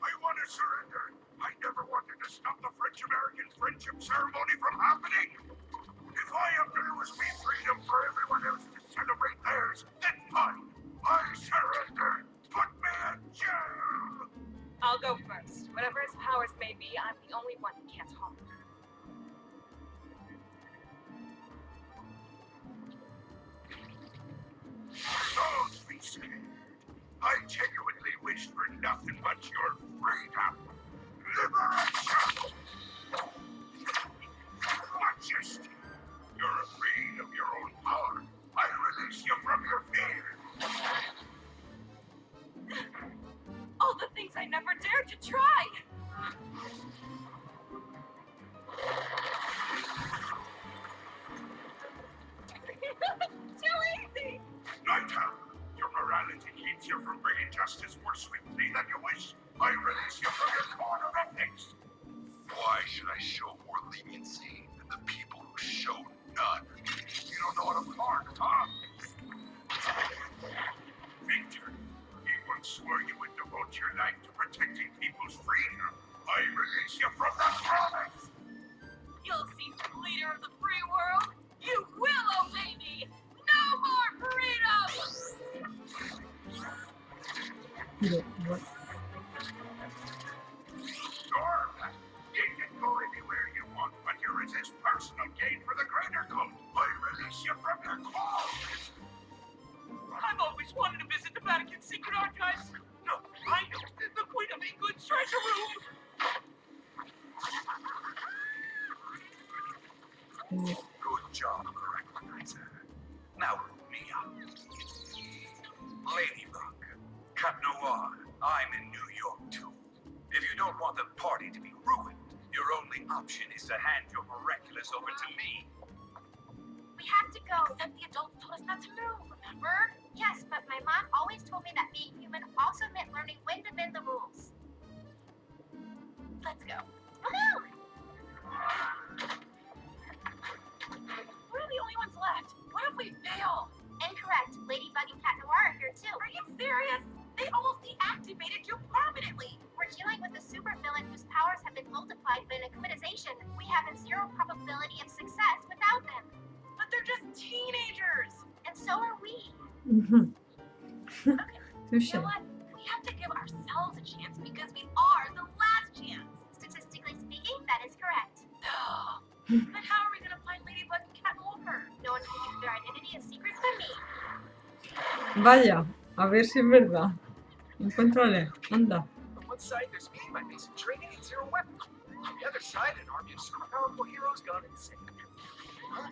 I want to surrender. I never wanted to stop the French-American friendship ceremony from happening. If I have to lose me freedom for everyone else to celebrate theirs, then fine. I surrender. Put me in jail. I'll go first. Whatever his powers may be, I'm the only one he can't harm. Don't be scared. I genuinely wish for nothing but your freedom. Liberation! Majesty, you're afraid of your own power. I release you from your fear. All the things I never dared to try! Too easy! Nightowl, your morality keeps you from bringing justice more swiftly than you wish. I release you from your code of ethics. Why should I show more leniency than the people who show none? You don't know what I'm hard, huh? Victor, he once swore you would devote your life to protecting people's freedom. I release you from that promise. You'll see, leader of the free world. You will obey me. No more freedom. Mira, igual. Storm, you can Good job, Recognizer. Now, Mia. Ladybug. Cat Noir, I'm in New York too. If you don't want the party to be ruined, your only option is to hand your miraculous over to me. We have to go. Except the adults told us not to move, remember? Yes, but my mom always told me that being human also meant learning when to bend the rules. Let's go. Woohoo! We're the only ones left. What if we fail? Incorrect. Ladybug and Cat Noir are here too. Are you serious? They almost deactivated you permanently. We're dealing with a supervillain whose powers have been multiplied by Nakumatization. We have a zero probability of success without them. But they're just teenagers. And so are we. Mhm. Okay, you Touche. know what? We have to give ourselves a chance because we are the last chance. Statistically speaking, that is correct. But how are we going to find Ladybug and Cat Noir? No one can keep their identity a secret from me. Vaya, a ver si es verdad. Encuéntrale, anda. On one side, there's me, my basic training and zero weapons. On the other side, an army of super powerful heroes gone insane. Huh?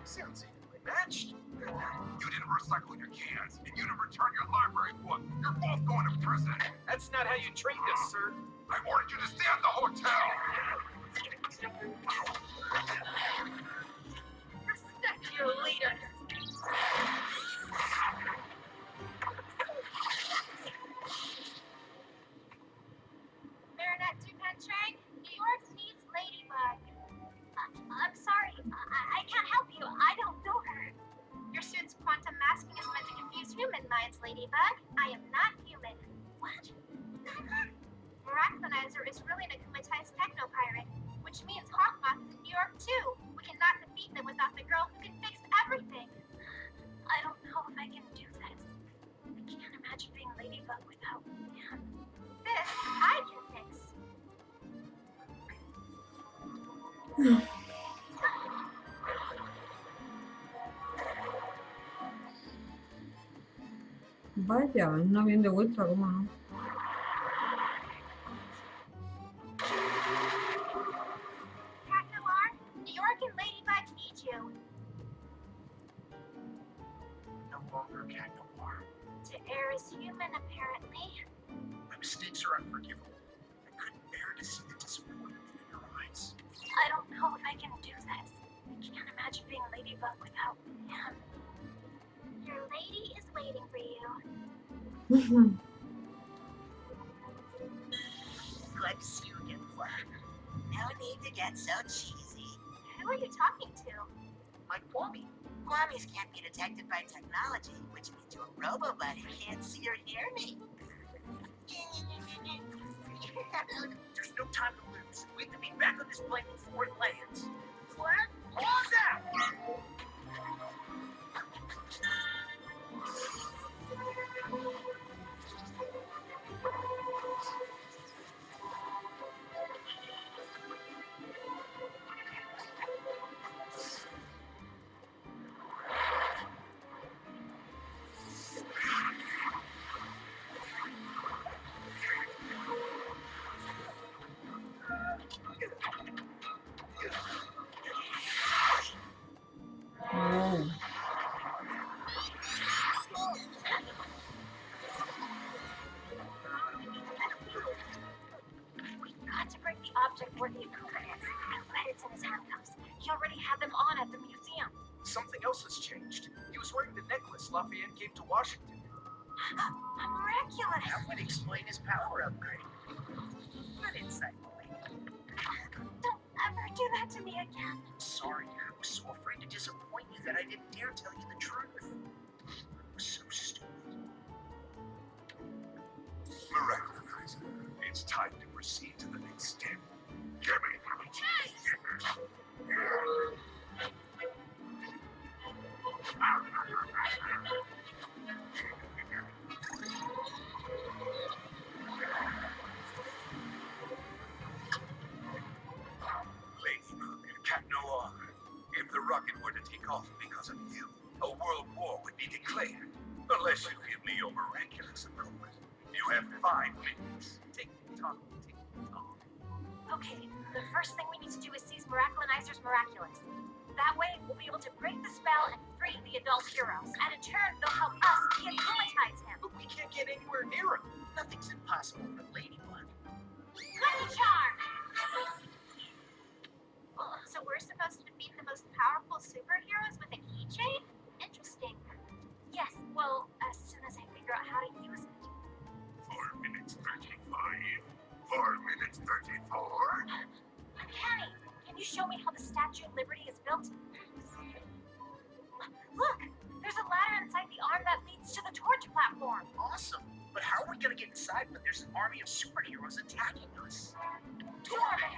Sounds evenly matched. You didn't recycle your cans, and you didn't return your library book. You're both going to prison. That's not how you trained us, sir. I ordered you to stay at the hotel. Respect your leaders. Marinette Dupantrang, New York needs Ladybug. I'm sorry, I can't help you. I don't know her. Your suit's quantum masking is meant to confuse human minds, Ladybug. I am not human. What? Miraculinizer is really an akumatized techno-pirate, which means Hawkmoth is in New York too. We cannot defeat them without the girl who can fix everything. I don't know if I can do this. I can't imagine being Ladybug without him. This I can fix. Vaya, un avión de vuelta, ¿cómo no? Cat Noir, New York and Ladybug need you. No longer Cat Noir. To err is human, apparently. My mistakes are unforgivable. I couldn't bear to see the disappointment in your eyes. I don't know if I can do this. I can't imagine being Ladybug without him. Your lady is waiting for you. Glad to see you again, Flash. No need to get so cheesy. Who are you talking to? My Kwame. Kwames can't be detected by technology, which means your robo-buddy can't see or hear me. There's no time to lose. We have to be back on this plane before it lands. Flag, pause out! Oh. We've got to break the object where the Akuma is. I bet it's in his handcuffs. He already had them on at the museum. Something else has changed. He was wearing the necklace Lafayette gave to Washington. Miraculous! That would explain his power upgrade. Good insight, Lily. Don't ever do that to me again. Sorry, I was so afraid to disappoint you that I didn't dare tell you the truth. I was so stupid. Miraculinizer, it's time to proceed to the next step. Give me. Ladybug, Cat Noir, if the rocket were to take off because of you, a world war would be declared. Unless you give me your miraculous approval. You have 5 minutes. Take the talking Okay, the first thing we need to do is seize Miraculinizer's Miraculous. That way, we'll be able to break the spell and free the adult heroes. And in turn, they'll help us de-acclimatize him. But we can't get anywhere near him. Nothing's impossible for Ladybug. Lucky Charm! So we're supposed to defeat the most powerful superheroes with a keychain? Interesting. Yes, well, as soon as I figure out how to use it. 4 minutes 35. 4 minutes 34. Kenny, can you show me how the Statue of Liberty is built? Look, there's a ladder inside the arm that leads to the torch platform. Awesome. But how are we gonna get inside when there's an army of superheroes attacking us? Doorman!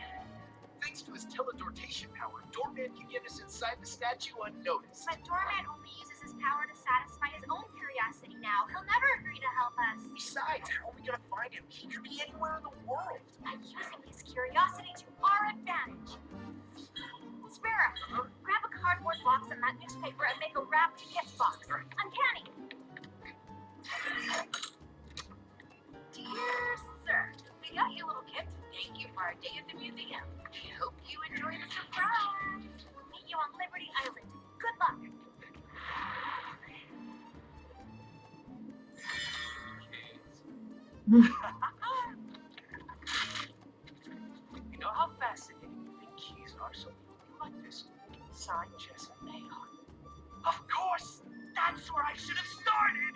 Thanks to his teledortation power, Doorman can get us inside the statue unnoticed. But Doorman only uses his power to satisfy his own curiosity now. He'll never agree to help us. Besides, how are we gonna find him? He could be anywhere in the world. By using his curiosity to our advantage. Sparrow, grab a cardboard box and that newspaper and make a wrapped gift box. Uncanny! Dear sir, we got you a little gift. Thank you for our day at the museum. Hope you enjoy the surprise. We'll meet you on Liberty Island. Good luck. You know how fascinating you think keys are, so like this. Sign Chesapeake. Of course! That's where I should have started!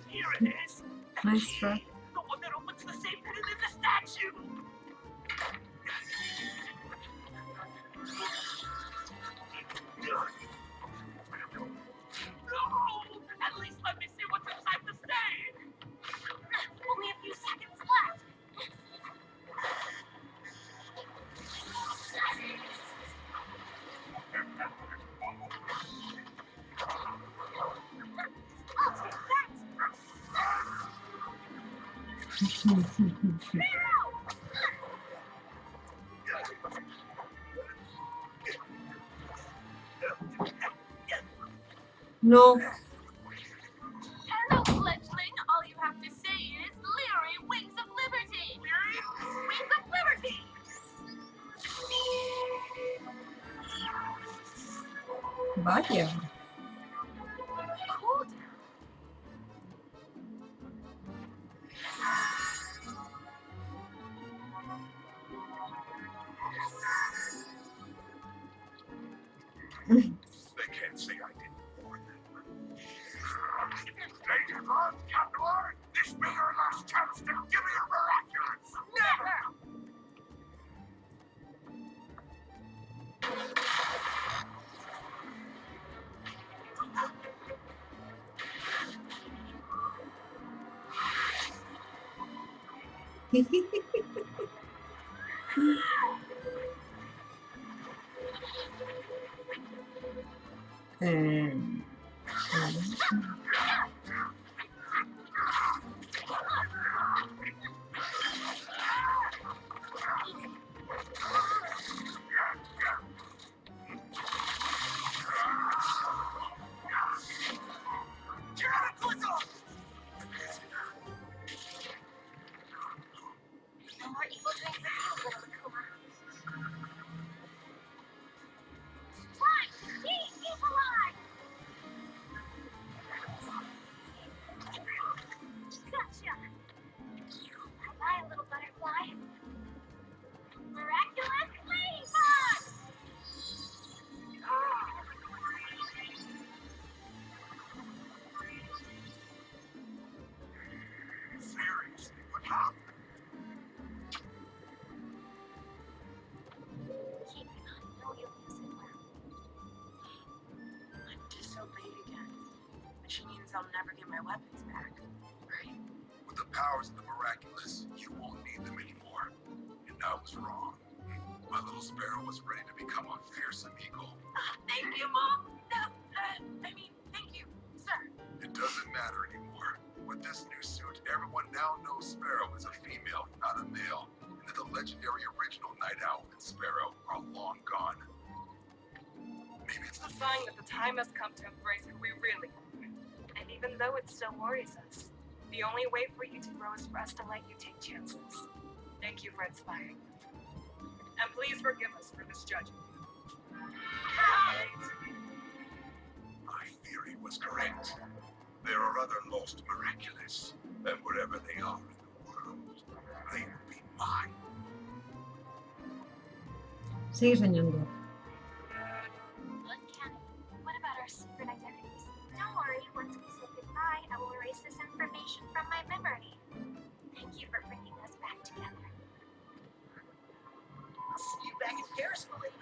Here it is! Nice try. The one that opens the safe hidden in the statue! No! At least let me see what's inside the safe! Only a few seconds left. I'll take that. No. Hello, fledgling. All you have to say is Leary Wings of Liberty. Leary Wings of Liberty. Vaya. Cool. They can't say I didn't warn them. Ladybug, Captain, this be your last chance to give me your miraculous. Never. No more evil doing for you, little Akuma. Time to de-evilize! Gotcha! Bye-bye, little butterfly. Miraculous Ladybug! Seriously, what happened? Keep it on. No, you'll use it well. I'm disobeyed again, which means I'll never get my weapons back, right? With the powers of the miraculous, you won't need them anymore. And I was wrong. My little sparrow was ready to become a fearsome eagle. Thank you, Mom. No, thank you, sir. It doesn't matter anymore. With this new suit, everyone now knows Sparrow is a female, not a male, and that the legendary original Night Owl and Sparrow are long gone. Maybe it's It's a sign that the time has come to embrace who we really are. And even though it still worries us, the only way for you to grow is for us to let you take chances. Thank you for inspiring me. And please forgive us for misjudging you. my theory was correct. There are other lost miraculous, and wherever they are in the world, they will be mine. Sigue soñando. Look, Cannon, what about our secret identities? Don't worry, once we say goodbye, I will erase this information from my memory. Thank you for bringing us back together. I'll see you back in Paris, Malay.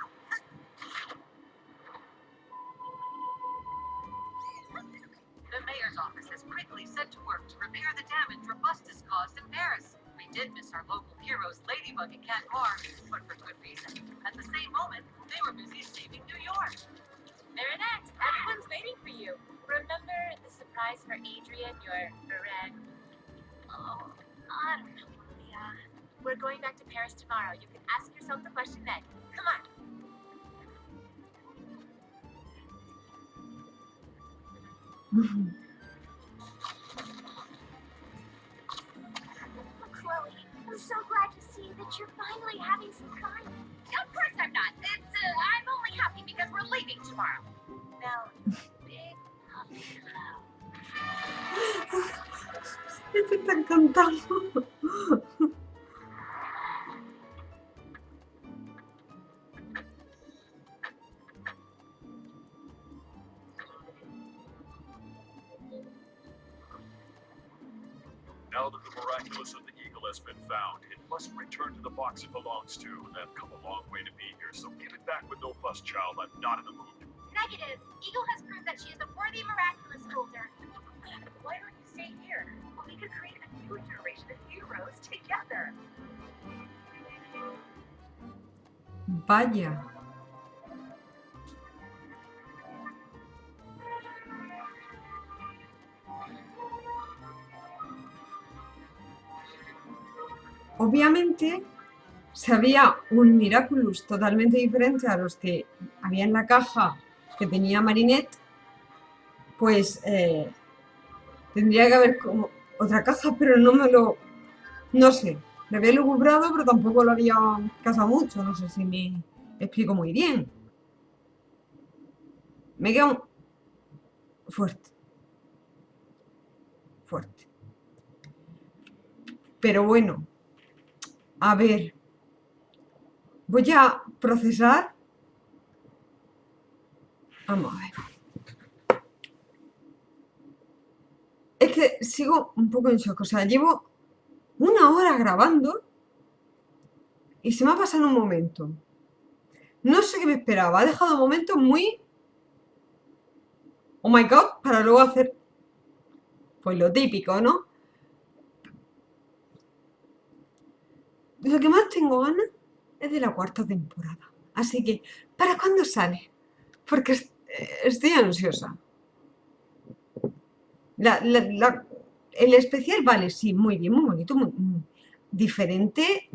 The mayor's office has quickly set to work to repair the damage Robustus caused in Paris. We did miss our local heroes Ladybug and Cat Noir, but for good reason. At the same moment, they were busy saving New York. Marinette, everyone's waiting for you. Remember the surprise for Adrian, your friend? Oh, I don't know, Maria. We're going back to Paris tomorrow. You can ask yourself the question then. Come on. Oh, Chloe, I'm so glad to see that you're finally having some fun. Of course I'm not. I'm only happy because we're leaving tomorrow. Now, big puppy flow. Este está encantando. Now that the miraculous of the eagle has been found, it must return to the box it belongs to. I've come a long way to be here, so give it back with no fuss, child. I'm not in the mood. Negative. Eagle has proved that she is a worthy miraculous holder. Why don't you stay here? We could create a new generation of heroes together. Vaya. Obviamente, si había un Miraculous totalmente diferente a los que había en la caja que tenía Marinette, pues tendría que haber como otra caja, pero no sé, lo había lucubrado, pero tampoco lo había casado mucho, no sé si me explico muy bien. Me queda fuerte. Pero bueno, a ver, voy a procesar. Vamos a ver. Es que sigo un poco en shock, o sea, llevo 1 hora grabando y se me ha pasado un momento. No sé qué me esperaba, ha dejado momentos muy... Oh my god, para luego hacer... Pues lo típico, ¿no? Lo que más tengo ganas es de la 4ª temporada. Así que, ¿para cuándo sale? Porque estoy ansiosa. El especial, vale, sí, muy bien, muy bonito, muy diferente,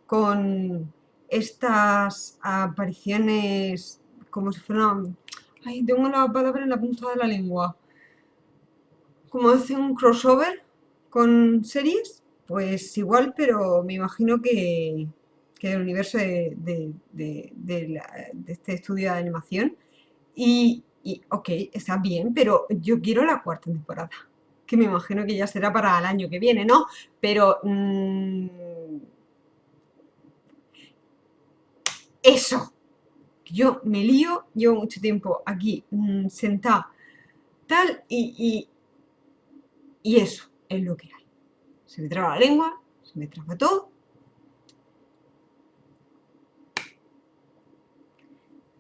con estas apariciones como si fueran... Ay, tengo la palabra en la punta de la lengua. Como hace un crossover con series, pues igual, pero me imagino que el universo de este estudio de animación. Y ok, está bien, pero yo quiero la 4ª temporada, que me imagino que ya será para el año que viene, ¿no? Pero eso, yo me lío, llevo mucho tiempo aquí sentada, tal, y eso es lo que hay. Se me traba la lengua, se me traba todo.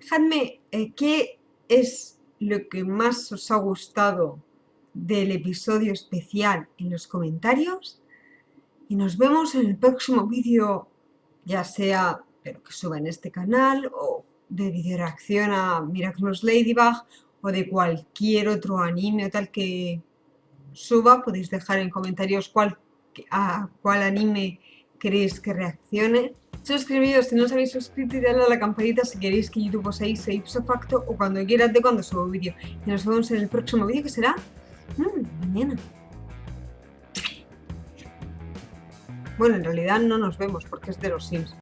Dejadme qué es lo que más os ha gustado del episodio especial en los comentarios y nos vemos en el próximo vídeo, ya sea pero que suba en este canal o de video reacción a Miraculous Ladybug o de cualquier otro anime o tal que suba. Podéis dejar en comentarios a cuál anime queréis que reaccione. Suscribiros si no os habéis suscrito y dadle a la campanita si queréis que YouTube os avise ipso facto o cuando quieras de cuando subo vídeo. Y nos vemos en el próximo vídeo que será mañana. Bueno, en realidad no nos vemos porque es de los Sims.